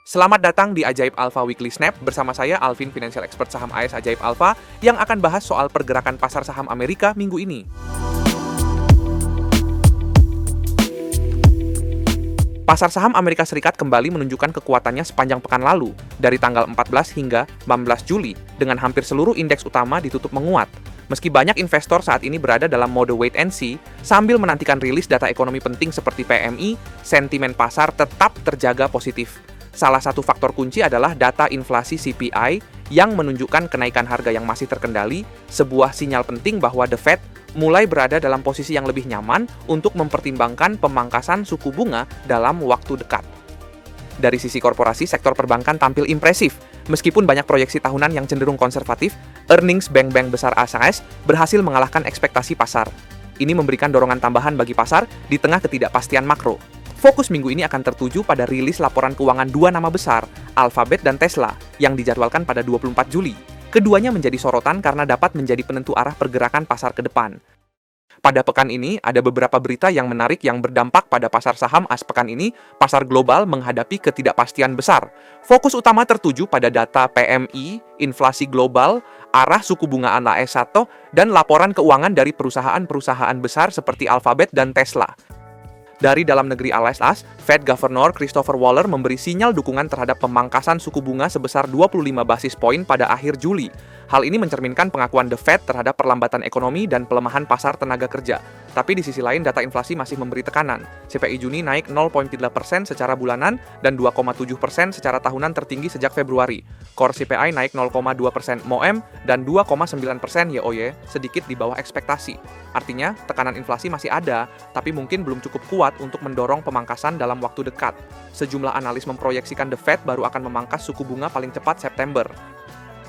Selamat datang di Ajaib Alpha Weekly Snap bersama saya Alvin, Financial Expert Saham AS Ajaib Alpha yang akan bahas soal pergerakan pasar saham Amerika minggu ini. Pasar saham Amerika Serikat kembali menunjukkan kekuatannya sepanjang pekan lalu, dari tanggal 14 hingga 16 Juli, dengan hampir seluruh indeks utama ditutup menguat. Meski banyak investor saat ini berada dalam mode wait and see, sambil menantikan rilis data ekonomi penting seperti PMI, sentimen pasar tetap terjaga positif. Salah satu faktor kunci adalah data inflasi CPI yang menunjukkan kenaikan harga yang masih terkendali, sebuah sinyal penting bahwa The Fed mulai berada dalam posisi yang lebih nyaman untuk mempertimbangkan pemangkasan suku bunga dalam waktu dekat. Dari sisi korporasi, sektor perbankan tampil impresif. Meskipun banyak proyeksi tahunan yang cenderung konservatif, earnings bank-bank besar AS berhasil mengalahkan ekspektasi pasar. Ini memberikan dorongan tambahan bagi pasar di tengah ketidakpastian makro. Fokus minggu ini akan tertuju pada rilis laporan keuangan dua nama besar, Alphabet dan Tesla, yang dijadwalkan pada 24 Juli. Keduanya menjadi sorotan karena dapat menjadi penentu arah pergerakan pasar ke depan. Pada pekan ini, ada beberapa berita yang menarik yang berdampak pada pasar saham as pekan ini. Pasar global menghadapi ketidakpastian besar. Fokus utama tertuju pada data PMI, inflasi global, arah suku bunga AS1, dan laporan keuangan dari perusahaan-perusahaan besar seperti Alphabet dan Tesla. Dari dalam negeri AS, Fed Governor Christopher Waller memberi sinyal dukungan terhadap pemangkasan suku bunga sebesar 25 basis poin pada akhir Juli. Hal ini mencerminkan pengakuan The Fed terhadap perlambatan ekonomi dan pelemahan pasar tenaga kerja. Tapi di sisi lain, data inflasi masih memberi tekanan. CPI Juni naik 0,3% secara bulanan dan 2,7% secara tahunan tertinggi sejak Februari. Core CPI naik 0,2% MOM dan 2,9% YoY, sedikit di bawah ekspektasi. Artinya, tekanan inflasi masih ada, tapi mungkin belum cukup kuat untuk mendorong pemangkasan dalam waktu dekat. Sejumlah analis memproyeksikan The Fed baru akan memangkas suku bunga paling cepat September.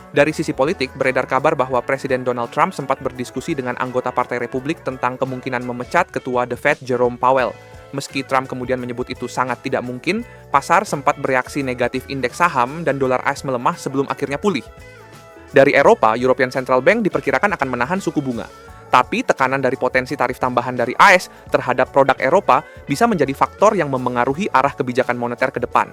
Dari sisi politik, beredar kabar bahwa Presiden Donald Trump sempat berdiskusi dengan anggota Partai Republik tentang kemungkinan memecat Ketua The Fed Jerome Powell. Meski Trump kemudian menyebut itu sangat tidak mungkin, pasar sempat bereaksi negatif indeks saham dan dolar AS melemah sebelum akhirnya pulih. Dari Eropa, European Central Bank diperkirakan akan menahan suku bunga. Tapi tekanan dari potensi tarif tambahan dari AS terhadap produk Eropa bisa menjadi faktor yang memengaruhi arah kebijakan moneter ke depan.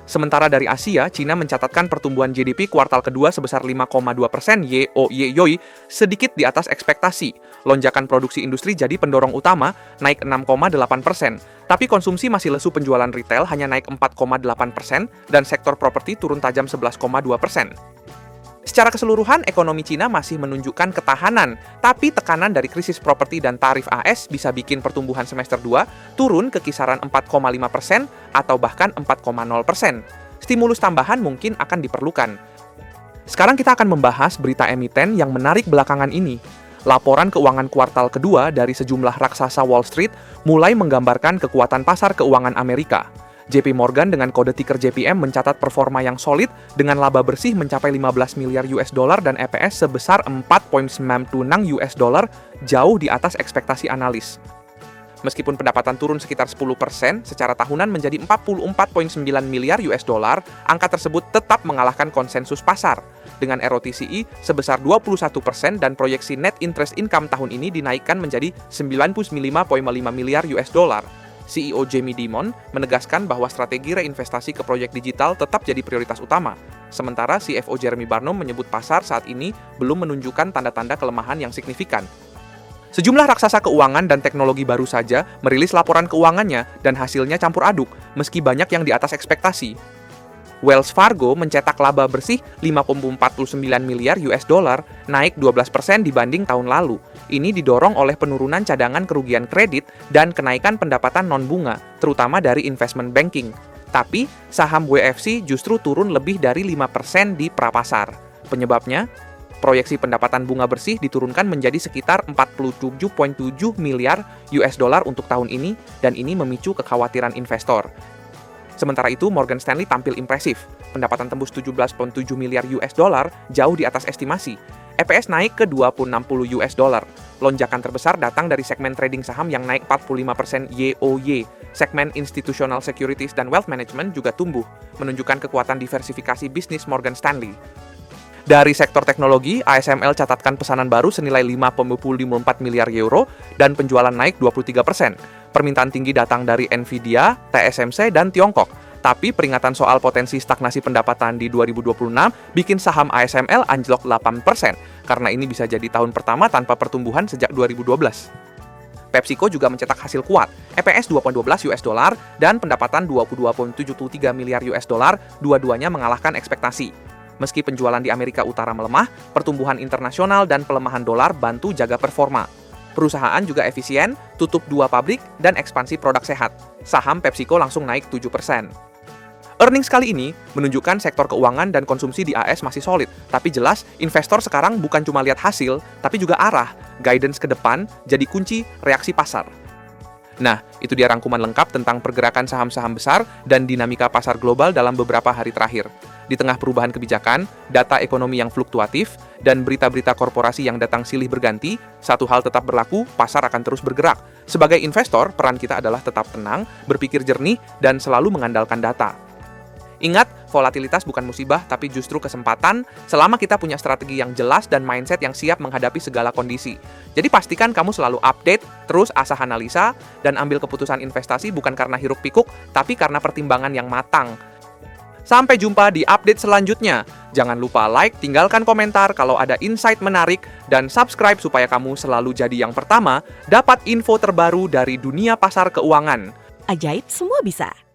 Sementara dari Asia, Cina mencatatkan pertumbuhan GDP kuartal kedua sebesar 5,2% YoY, sedikit di atas ekspektasi. Lonjakan produksi industri jadi pendorong utama, naik 6,8%. Tapi konsumsi masih lesu, penjualan retail hanya naik 4,8% dan sektor properti turun tajam 11,2%. Secara keseluruhan, ekonomi Cina masih menunjukkan ketahanan, tapi tekanan dari krisis properti dan tarif AS bisa bikin pertumbuhan semester 2 turun ke kisaran 4,5% atau bahkan 4,0%. Stimulus tambahan mungkin akan diperlukan. Sekarang kita akan membahas berita emiten yang menarik belakangan ini. Laporan keuangan kuartal kedua dari sejumlah raksasa Wall Street mulai menggambarkan kekuatan pasar keuangan Amerika. JP Morgan dengan kode tiker JPM mencatat performa yang solid dengan laba bersih mencapai 15 miliar US dollar dan EPS sebesar 4,96 US dollar, jauh di atas ekspektasi analis. Meskipun pendapatan turun sekitar 10%, secara tahunan menjadi 44,9 miliar US dollar, angka tersebut tetap mengalahkan konsensus pasar. Dengan ROTCE sebesar 21% dan proyeksi net interest income tahun ini dinaikkan menjadi 95,5 miliar US dollar. CEO Jamie Dimon menegaskan bahwa strategi reinvestasi ke proyek digital tetap jadi prioritas utama. Sementara CFO Jeremy Barnum menyebut pasar saat ini belum menunjukkan tanda-tanda kelemahan yang signifikan. Sejumlah raksasa keuangan dan teknologi baru saja merilis laporan keuangannya dan hasilnya campur aduk, meski banyak yang di atas ekspektasi. Wells Fargo mencetak laba bersih 5,49 miliar US dollar, naik 12% dibanding tahun lalu. Ini didorong oleh penurunan cadangan kerugian kredit dan kenaikan pendapatan non-bunga, terutama dari investment banking. Tapi, saham WFC justru turun lebih dari 5% di prapasar. Penyebabnya, proyeksi pendapatan bunga bersih diturunkan menjadi sekitar 47,7 miliar US dollar untuk tahun ini, dan ini memicu kekhawatiran investor. Sementara itu, Morgan Stanley tampil impresif. Pendapatan tembus 17,7 miliar US dollar, jauh di atas estimasi. EPS naik ke 2,60 US dollar. Lonjakan terbesar datang dari segmen trading saham yang naik 45% YoY. Segmen institutional securities dan wealth management juga tumbuh, menunjukkan kekuatan diversifikasi bisnis Morgan Stanley. Dari sektor teknologi, ASML catatkan pesanan baru senilai 5,54 miliar euro dan penjualan naik 23%. Permintaan tinggi datang dari Nvidia, TSMC, dan Tiongkok. Tapi peringatan soal potensi stagnasi pendapatan di 2026 bikin saham ASML anjlok 8%, karena ini bisa jadi tahun pertama tanpa pertumbuhan sejak 2012. PepsiCo juga mencetak hasil kuat, EPS 2,12 US dollar dan pendapatan 22,73 miliar US dollar, dua-duanya mengalahkan ekspektasi. Meski penjualan di Amerika Utara melemah, pertumbuhan internasional dan pelemahan dolar bantu jaga performa. Perusahaan juga efisien, tutup 2 pabrik, dan ekspansi produk sehat. Saham PepsiCo langsung naik 7%. Earnings kali ini menunjukkan sektor keuangan dan konsumsi di AS masih solid, tapi jelas investor sekarang bukan cuma lihat hasil, tapi juga arah, guidance ke depan jadi kunci reaksi pasar. Nah, itu dia rangkuman lengkap tentang pergerakan saham-saham besar dan dinamika pasar global dalam beberapa hari terakhir. Di tengah perubahan kebijakan, data ekonomi yang fluktuatif, dan berita-berita korporasi yang datang silih berganti, satu hal tetap berlaku, pasar akan terus bergerak. Sebagai investor, peran kita adalah tetap tenang, berpikir jernih, dan selalu mengandalkan data. Ingat, volatilitas bukan musibah, tapi justru kesempatan selama kita punya strategi yang jelas dan mindset yang siap menghadapi segala kondisi. Jadi pastikan kamu selalu update, terus asah analisa, dan ambil keputusan investasi bukan karena hiruk-pikuk, tapi karena pertimbangan yang matang. Sampai jumpa di update selanjutnya. Jangan lupa like, tinggalkan komentar kalau ada insight menarik, dan subscribe supaya kamu selalu jadi yang pertama dapat info terbaru dari dunia pasar keuangan. Ajaib semua bisa.